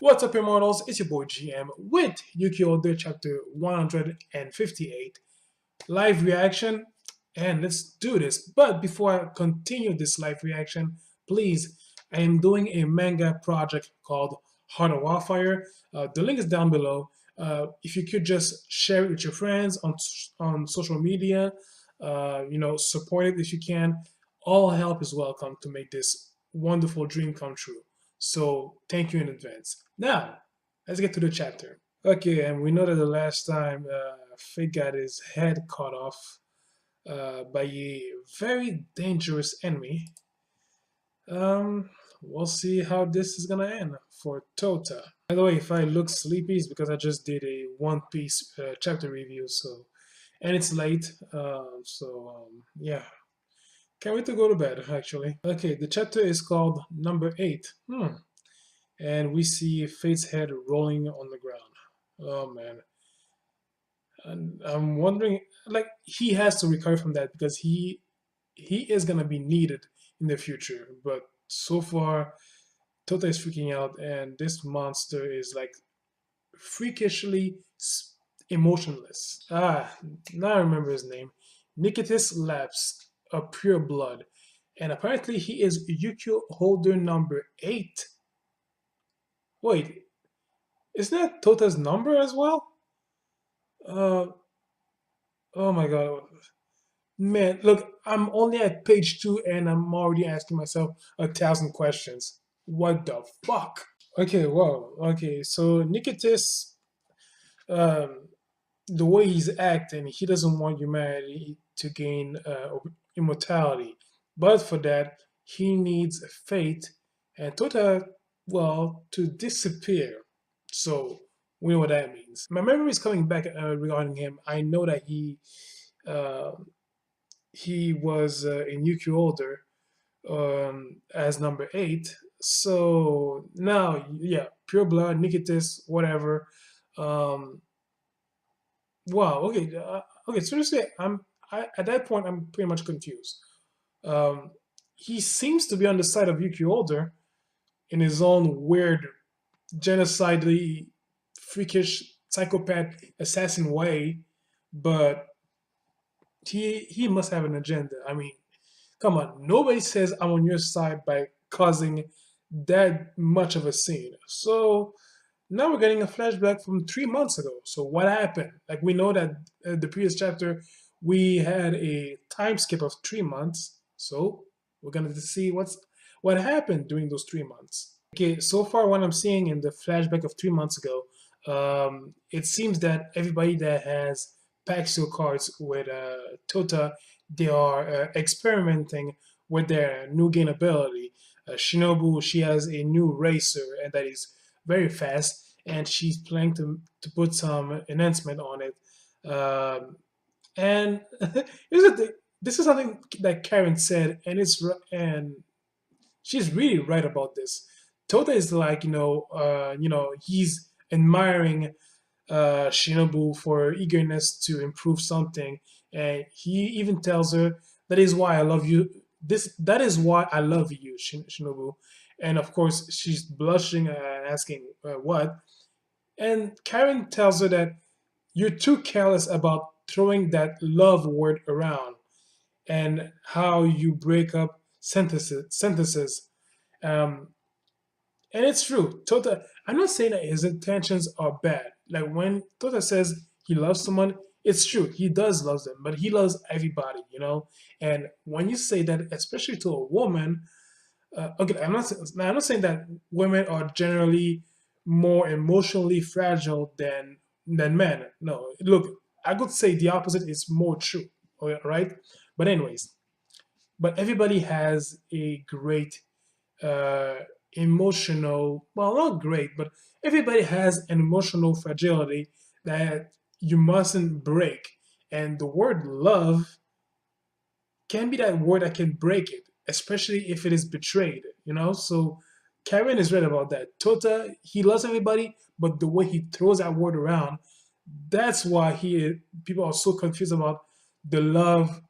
What's up, immortals? It's your boy GM with Yu-Gi-Oh! The chapter 158 live reaction, and let's do this. But before I continue this live reaction, please, I am doing a manga project called Heart of Wildfire. The link is down below. If you could just share it with your friends on social media, support it if you can. All help is welcome to make this wonderful dream come true. So thank you in advance. Now, let's get to the chapter. Okay, and we know that the last time Fate got his head cut off by a very dangerous enemy. We'll see how this is gonna end for Touta. By the way, if I look sleepy, it's because I just did a One Piece chapter review, and it's late, yeah. Can't wait to go to bed, actually. Okay, the chapter is called Number 8. And we see Fate's head rolling on the ground. Oh, man. And I'm wondering, like, he has to recover from that because he is gonna be needed in the future. But so far, Tota is freaking out, and this monster is like freakishly emotionless. Now I remember his name. Nikitis Labs of Pure Blood, and apparently he is Yu-Gi-Oh! Holder number 8. Wait, isn't that Tota's number as well? Uh, oh my god. Man, look, I'm only at page 2 and I'm already asking myself 1,000 questions. What the fuck? Okay, well, okay, so Nikitis, um, the way he's acting, he doesn't want humanity to gain immortality. But for that, he needs fate and Tota, well, to disappear. So we know what that means. My memory is coming back regarding him. I know that uh, he was in Yu-Gi-Oh! Older as number 8. So now, yeah, Pure Blood, Nikitis, whatever. Um, wow. Okay. Okay. Seriously, at that point I'm pretty much confused. Um, he seems to be on the side of Yu-Gi-Oh! Older in his own weird, genocidally, freakish, psychopath, assassin way, but he must have an agenda. I mean, come on, nobody says I'm on your side by causing that much of a scene. So now we're getting a flashback from 3 months ago. So what happened? Like we know that the previous chapter we had a time skip of 3 months. So we're gonna see what happened during those 3 months. Okay, so far what I'm seeing in the flashback of 3 months ago, it seems that everybody that has Paxio cards with Tota, they are experimenting with their new gain ability. Shinobu, she has a new racer, and that is very fast, and she's planning to put some enhancement on it. And here's the thing. This is something that Karen said, and she's really right about this. Tota is like, he's admiring Shinobu for eagerness to improve something, and he even tells her that is why I love you. That is why I love you, Shinobu. And of course, she's blushing and asking what. And Karen tells her that you're too careless about throwing that love word around and how you break up sentences. Um, and it's true. Tota, I'm not saying that his intentions are bad. Like when Tota says he loves someone, it's true. He does love them, but he loves everybody, you know? And when you say that, especially to a woman, okay, I'm not saying that women are generally more emotionally fragile than men. No, look, I could say the opposite is more true, right? But anyways, but everybody has a great uh, emotional, well, not great, but everybody has an emotional fragility that you mustn't break. And the word love can be that word that can break it, especially if it is betrayed, you know? So Karen is right about that. Tota, he loves everybody, but the way he throws that word around, that's why people are so confused about the love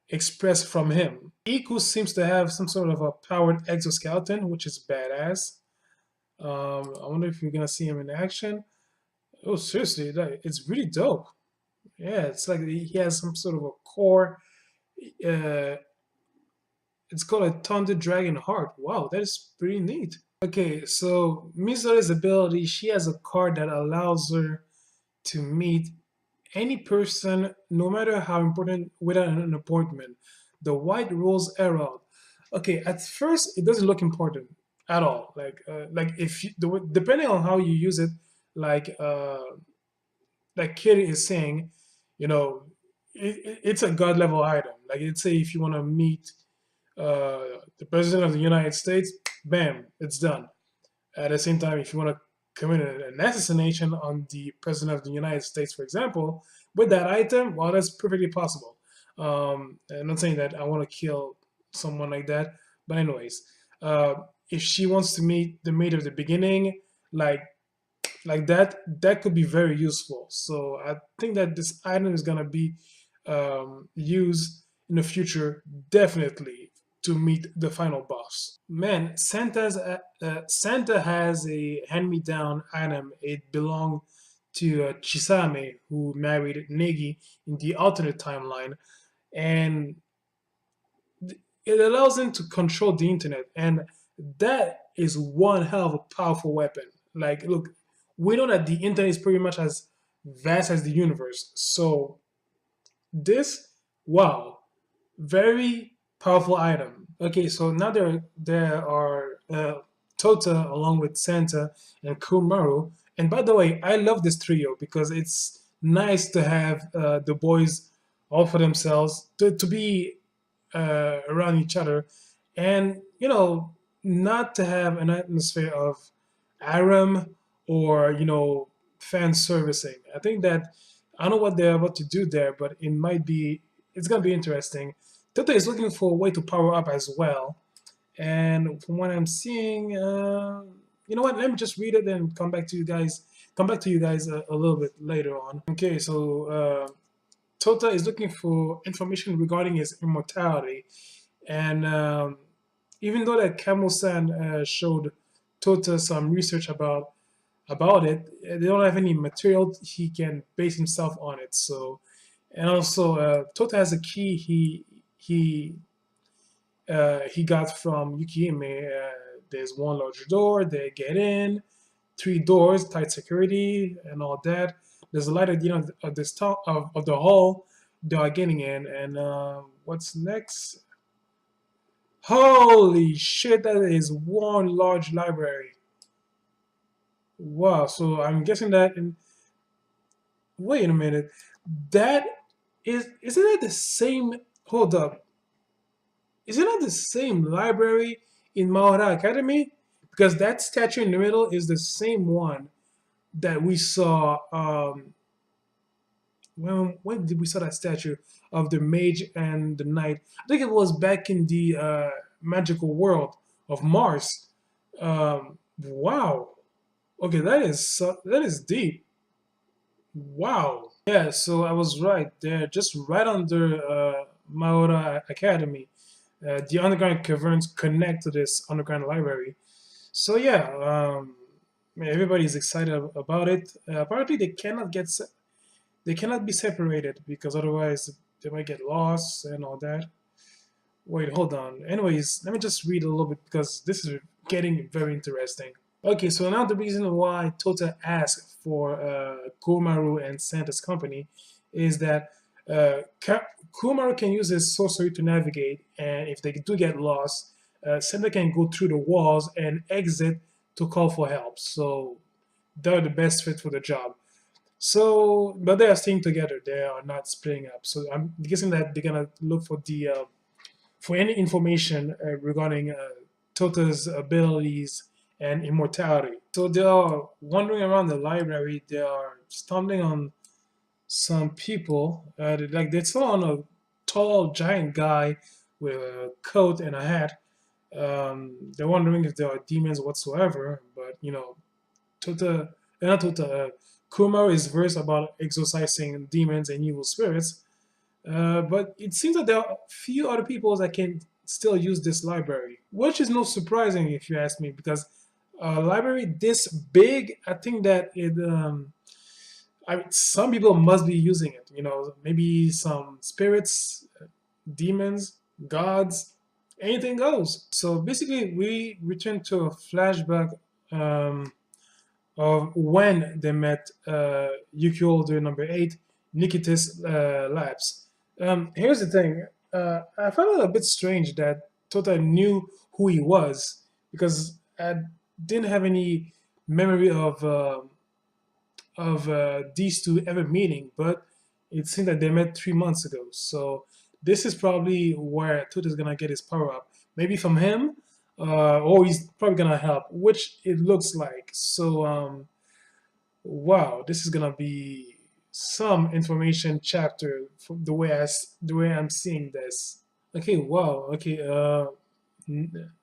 expressed from him. Iku seems to have some sort of a powered exoskeleton, which is badass. I wonder if you're gonna see him in action. Oh, seriously, like, it's really dope. Yeah, it's like he has some sort of a core. Uh, it's called a Thunder Dragon Heart. Wow, that is pretty neat. Okay, so Misa's ability, she has a card that allows her to meet any person, no matter how important, without an appointment. The White Rose Herald. Okay, at first it doesn't look important at all. Like if you, depending on how you use it, like uh, like Kitty is saying, you know, it's a god level item. Like let's say if you want to meet the president of the United States, bam, it's done. At the same time, if you want to commit an assassination on the president of the United States, for example, with that item, well, that's perfectly possible. I'm not saying that I want to kill someone like that, but anyways, uh, if she wants to meet the mate of the beginning, like that could be very useful. So I think that this item is gonna be used in the future, definitely, to meet the final boss. Man, Santa has a hand-me-down item. It belonged to Chisame, who married Negi in the alternate timeline, and it allows him to control the internet, and that is one hell of a powerful weapon. Like, look, we know that the internet is pretty much as vast as the universe. So this, wow, very powerful item. Okay, so now there are Tota along with Santa and Kumaru. And by the way, I love this trio because it's nice to have the boys all for themselves to be around each other, and not to have an atmosphere of aram or fan servicing. I think that I don't know what they're about to do there, but it's gonna be interesting. Toto is looking for a way to power up as well, and from what I'm seeing, you know what? Let me just read it and come back to you guys. Come back to you guys a little bit later on. Okay, so Tota is looking for information regarding his immortality, and even though that Kamo-san showed Tota some research about it, they don't have any material he can base himself on it. So, and also Tota has a key he got from Yukihime. There's one larger door, they get in, three doors, tight security, and all that. There's a light at the end of this top of the hall they are getting in, and what's next? Holy shit, that is one large library. Wow, so I'm guessing that in wait a minute. That isn't that the same hold up. Isn't that the same library in Mahara Academy? Because that statue in the middle is the same one that we saw when did we saw that statue of the mage and the knight? I think it was back in the magical world of Mars. Wow. Okay, that is deep. Wow. Yeah, so I was right. They're just right under Maora Academy. The underground caverns connect to this underground library. So yeah, everybody's excited about it. Apparently, they cannot be separated because otherwise they might get lost and all that. Wait, hold on. Anyways, let me just read a little bit because this is getting very interesting. Okay, so now the reason why Tota asked for Kumaru and Santa's company is that Kumaru can use his sorcery to navigate, and if they do get lost, Santa can go through the walls and exit to call for help. So they're the best fit for the job. So, but they are staying together. They are not splitting up. So I'm guessing that they're gonna look for any information regarding Tota's abilities and immortality. So they are wandering around the library. They are stumbling on some people. They saw on a tall, giant guy with a coat and a hat. They're wondering if there are demons whatsoever. But Tota, not Tota. Kumar is versed about exorcising demons and evil spirits. But it seems that there are a few other people that can still use this library, which is no surprising if you ask me, because A library this big, I think that some people must be using it. You know, maybe some spirits, demons, gods, anything goes. So basically, we return to a flashback um, of when they met Yukio, the number 8, Nikitis labs. Here's the thing. I found it a bit strange that Tota knew who he was because I didn't have any memory of these two ever meeting, but it seemed that they met 3 months ago. So this is probably where Tota is gonna get his power up. Maybe from him, or he's probably gonna help, which it looks like. So wow, this is gonna be some information chapter from the way I'm seeing this. Okay, wow. Okay,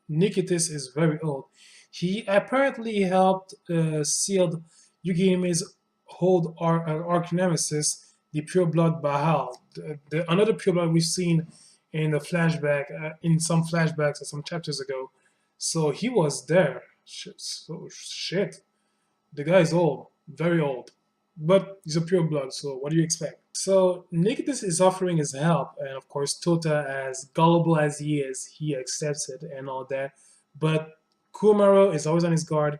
Nikitis is very old. He apparently helped sealed Yugime's hold arch nemesis, the pure blood Bahal. Another pure blood we've seen in the flashback, in some flashbacks or some chapters ago. So he was there. So shit. The guy's old, very old, but he's a pure blood. So what do you expect? So Nikitis is offering his help, and of course Tota, as gullible as he is, he accepts it and all that. But Kumaro is always on his guard,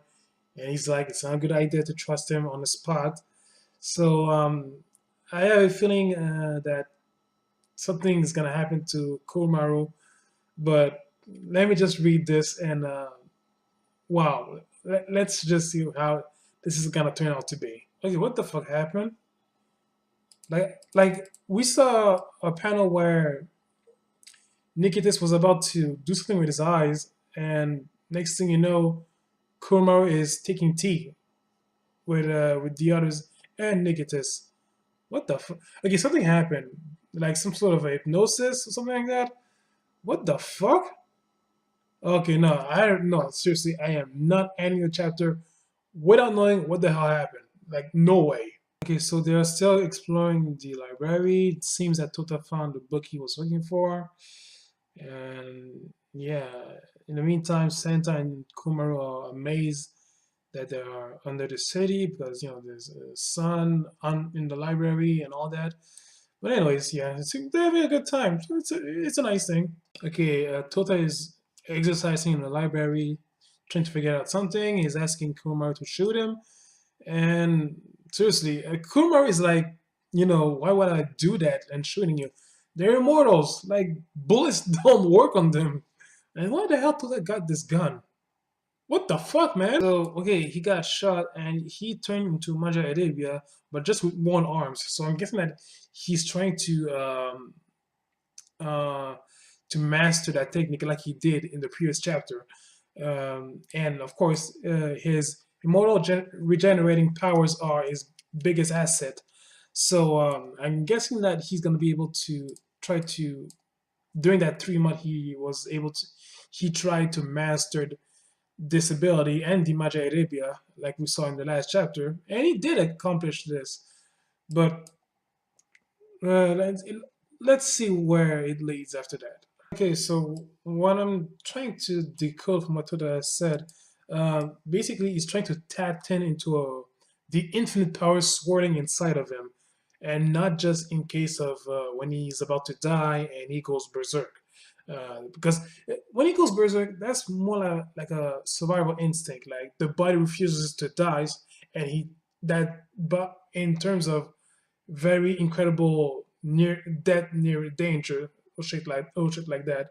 and he's like, it's not a good idea to trust him on the spot. So I have a feeling that something is gonna happen to Kumaro. But let me just read this and wow, let's just see how this is gonna turn out to be. Okay, what the fuck happened? Like we saw a panel where Nikitis was about to do something with his eyes, and next thing you know, Kurmaru is taking tea with the others and Nikitis. What the fuck? Okay, something happened, like some sort of a hypnosis or something like that. What the fuck? Okay, no, I don't know. Seriously, I am not ending the chapter without knowing what the hell happened. Like, no way. Okay, so they are still exploring the library. It seems that Tota found the book he was looking for. And yeah, in the meantime, Santa and Kumaru are amazed that they are under the city because, you know, there's a sun in the library and all that. But anyways, yeah, they're having a good time. So it's a nice thing. Okay, Tota is exercising in the library, trying to figure out something. He's asking Kumaru to shoot him. And seriously, Kumar is like, you know, why would I do that and shooting you? They're immortals. Like, bullets don't work on them. And why the hell Tota got this gun? What the fuck, man? So, okay, he got shot and he turned into Maja Arabia, but just with one arm. So I'm guessing that he's trying uh, to master that technique like he did in the previous chapter. And of course, his immortal regenerating powers are his biggest asset. So I'm guessing that he's going to be able to try to, during that 3 month, he tried to master this ability and the Magia Arabia, like we saw in the last chapter, and he did accomplish this. But let's see where it leads after that. Okay, so what I'm trying to decode from what Toda has said, basically he's trying to tap into the infinite power swirling inside of him, and not just in case of when he's about to die and he goes berserk. Because when he goes berserk, that's more like a survival instinct. Like the body refuses to die, and but in terms of very incredible near death, near danger, or shit like that,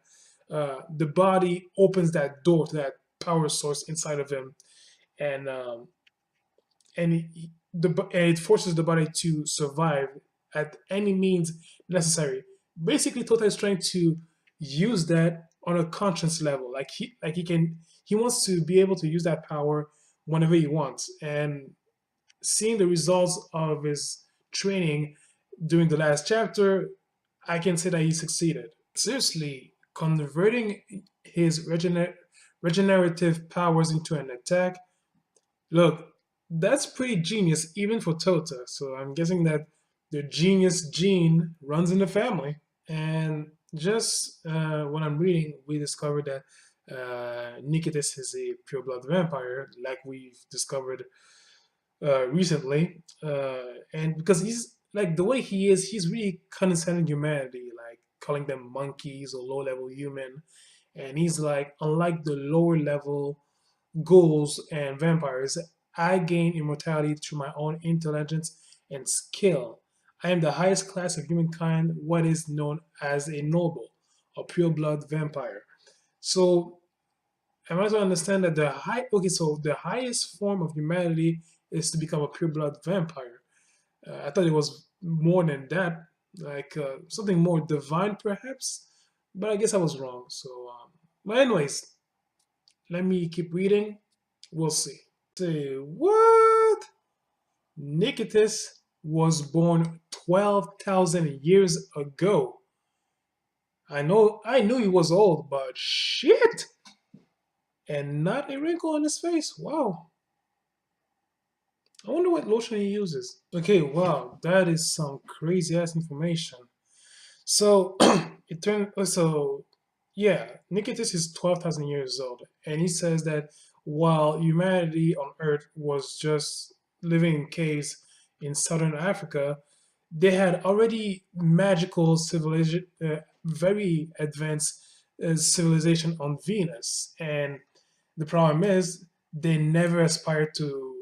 the body opens that door to that power source inside of him, and and it forces the body to survive at any means necessary. Basically, Tota is trying to use that on a conscience level. He wants to be able to use that power whenever he wants. And seeing the results of his training during the last chapter, I can say that he succeeded. Seriously, converting his regenerative powers into an attack. Look, that's pretty genius even for Tota. So I'm guessing that the genius gene runs in the family. And just when I'm reading, we discovered that Nikitis is a pure blood vampire, like we've discovered recently, and because he's like the way he is, he's really condescending humanity, like calling them monkeys or low level human, and he's like, unlike the lower level ghouls and vampires, I gain immortality through my own intelligence and skill. I am the highest class of humankind, what is known as a noble, a pure blood vampire. So I might as well understand that so the highest form of humanity is to become a pure blood vampire. I thought it was more than that, like something more divine, perhaps. But I guess I was wrong. So, but anyways, let me keep reading. We'll see. Say what? Nikitis was born 12,000 years ago. I knew he was old, but shit, and not a wrinkle on his face. Wow. I wonder what lotion he uses. Okay, wow, that is some crazy ass information. So it turned so yeah, Nikitis is 12,000 years old, and he says that while humanity on Earth was just living in caves in southern Africa, they had already magical civilization, very advanced civilization on Venus, and the problem is they never aspired to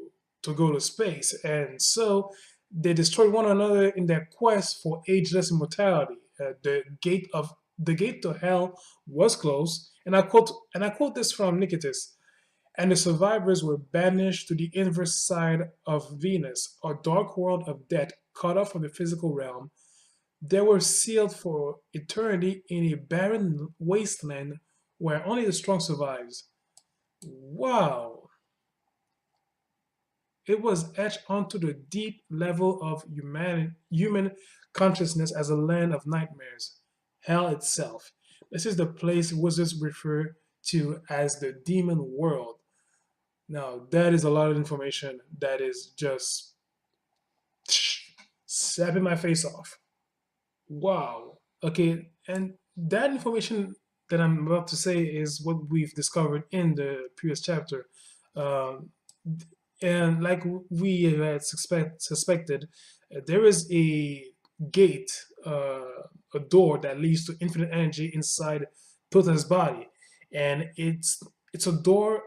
go to space, and so they destroyed one another in their quest for ageless immortality. The gate to hell was closed, and I quote this from Nikitis. And the survivors were banished to the inverse side of Venus, a dark world of death, cut off from the physical realm. They were sealed for eternity in a barren wasteland where only the strong survives. Wow. It was etched onto the deep level of human consciousness as a land of nightmares, hell itself. This is the place wizards refer to as the demon world. Now, that is a lot of information that is just slapping my face off. Wow. Okay, and that information that I'm about to say is what we've discovered in the previous chapter. Um, and like we had suspected, there is a gate, a door that leads to infinite energy inside Tota's body, and it's a door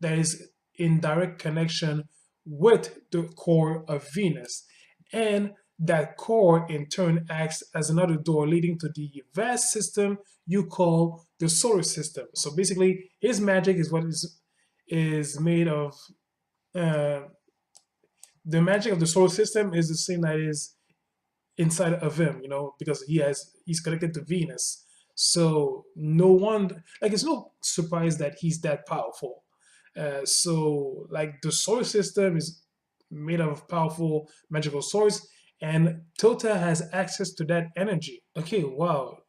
that is in direct connection with the core of Venus, and that core in turn acts as another door leading to the vast system you call the solar system. So basically, his magic is what is made of uh, the magic of the solar system is the same that is inside of him, because he's connected to Venus. So no one like it's no surprise that he's that powerful. So like the solar system is made of powerful magical source, and Tota has access to that energy. Okay, wow.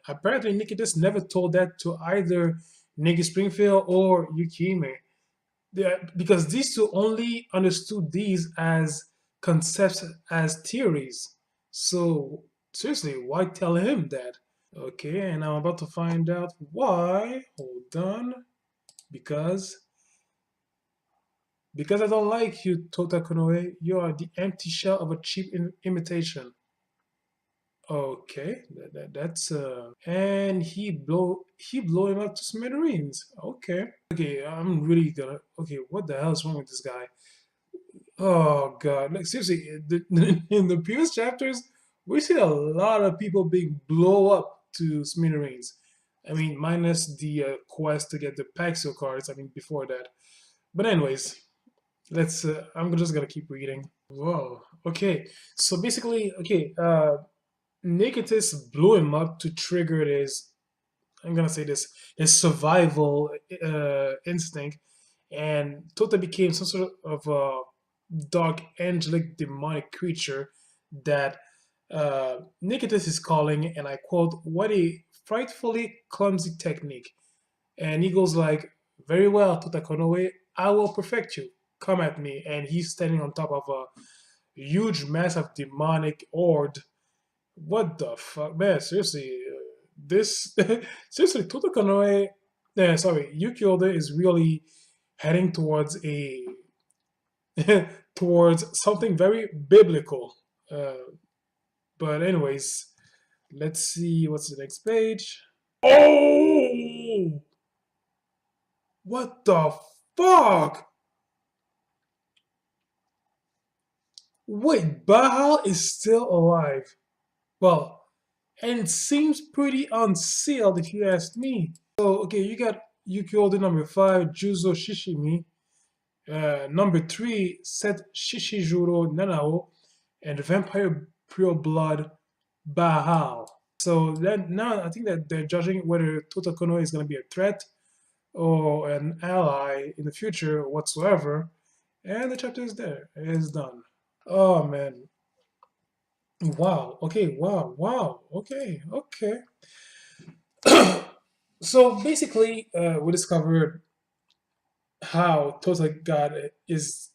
Apparently Nikitis never told that to either Nikki Springfield or Yukime. Because these two only understood these as concepts, as theories. So seriously, why tell him that? Okay, and I'm about to find out why. Hold on, because I don't like you, Tota Konoe. You are the empty shell of a cheap imitation. Okay, that's and he blow him up to smithereens. Okay, I'm really gonna. Okay, what the hell is wrong with this guy? Oh god, like seriously, in the previous chapters, we see a lot of people being blow up to smithereens. I mean, minus the quest to get the Paxio cards. I mean, before that. But anyways, let's. I'm just gonna keep reading. Whoa. Okay. So basically, okay. Nikitis blew him up to trigger his. I'm gonna say this. His survival instinct, and Tota became some sort of a dark, angelic, demonic creature that Nikitis is calling, and I quote, "What a frightfully clumsy technique." And he goes like, "Very well, Tota Konoe, I will perfect you. Come at me." And he's standing on top of a huge, massive demonic horde. What the fuck, man? Seriously, this seriously, Tota Konoe. sorry, Yuki Oda is really heading towards a towards something very biblical. Uh, but anyways, let's see what's the next page. Oh, what the fuck? Wait, Bahal is still alive. Well, and it seems pretty unsealed if you ask me. So, okay, you got Yuki Oda number 5, Juzo Shishimi, number 3, Set Shishijuro Nanao, and Vampire Pure Blood Bahal. So then now I think that they're judging whether Touta Konoe is going to be a threat or an ally in the future whatsoever. And the chapter is there. It is done. Oh man. Wow. Okay. Wow. Wow. Okay. Okay. So basically, we discovered how Tota God is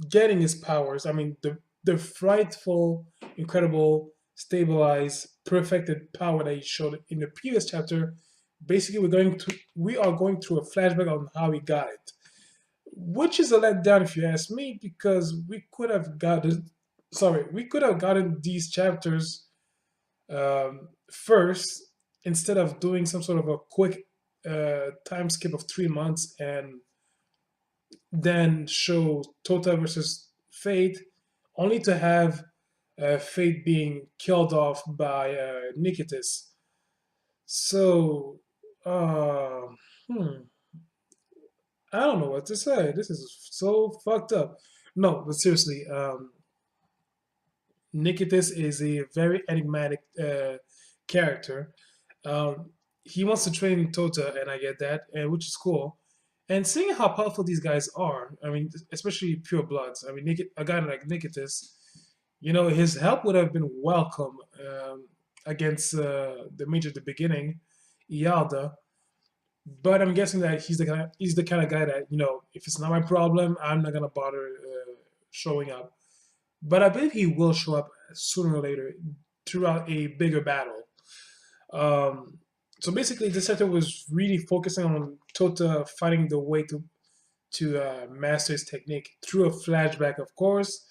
getting his powers. I mean, the frightful, incredible, stabilized, perfected power that he showed in the previous chapter. Basically, we are going through a flashback on how he got it, which is a letdown if you ask me, because we could have gotten these chapters first instead of doing some sort of a quick time skip of 3 months and then show Tota versus Fate, only to have Fate being killed off by Nikitis. So, uh, hmm, I don't know what to say. This is so fucked up. No, but seriously, Nikitis is a very enigmatic character. Um, he wants to train Tota, and I get that, and which is cool. And seeing how powerful these guys are, I mean, especially pure bloods. I mean, a guy like Nikitis, his help would have been welcome against the mage at the beginning, Ialda. But I'm guessing that he's the kind of guy that if it's not my problem, I'm not gonna bother showing up. But I believe he will show up sooner or later throughout a bigger battle. Um, so basically, this chapter was really focusing on Tota finding the way to master his technique through a flashback, of course.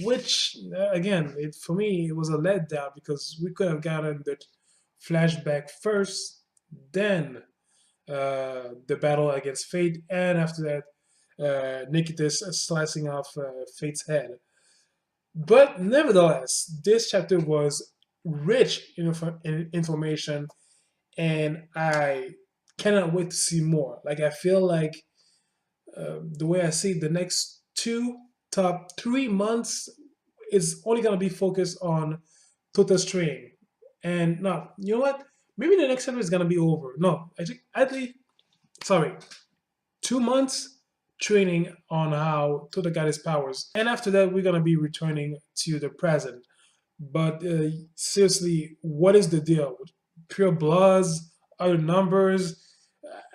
Which again, for me, it was a letdown because we could have gotten the flashback first, then the battle against Fate, and after that, Nikitis slicing off Fate's head. But nevertheless, this chapter was rich in information, and I cannot wait to see more. Like, I feel like the way I see it, the next top 3 months is only going to be focused on Tota's training. And no, you know what? Maybe the next chapter is going to be over. No, I think at least, sorry, 2 months training on how Tota got his powers. And after that, we're going to be returning to the present. But seriously, what is the deal with pure bloods, other numbers?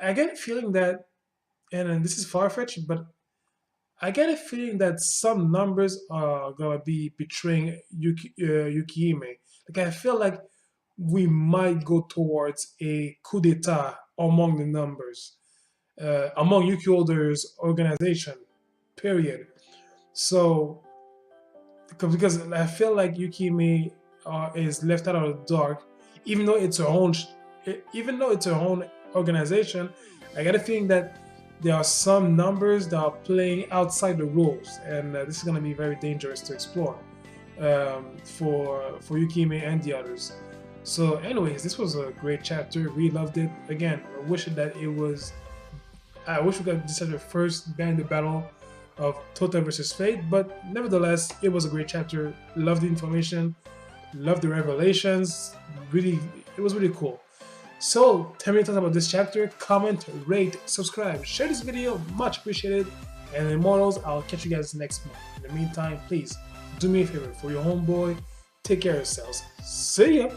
I get a feeling that, and this is far fetched, but I get a feeling that some numbers are gonna be betraying Yukihime. Like, I feel like we might go towards a coup d'état among the numbers, among Yuki Oda's organization. Period. So because I feel like Yukihime is left out of the dark, even though it's her own, even though it's her own organization. I got a feeling that there are some numbers that are playing outside the rules, and this is going to be very dangerous to explore for Yukihime and the others. So, anyways, this was a great chapter. We loved it. Again, I wish that it was. I wish we got this as the first band the battle of Tota versus Fate, but nevertheless, it was a great chapter. Loved the information, loved the revelations. Really, it was really cool. So, tell me your thoughts about this chapter. Comment, rate, subscribe, share this video. Much appreciated. And Immortals, I'll catch you guys next month. In the meantime, please do me a favor for your homeboy. Take care of yourselves. See ya.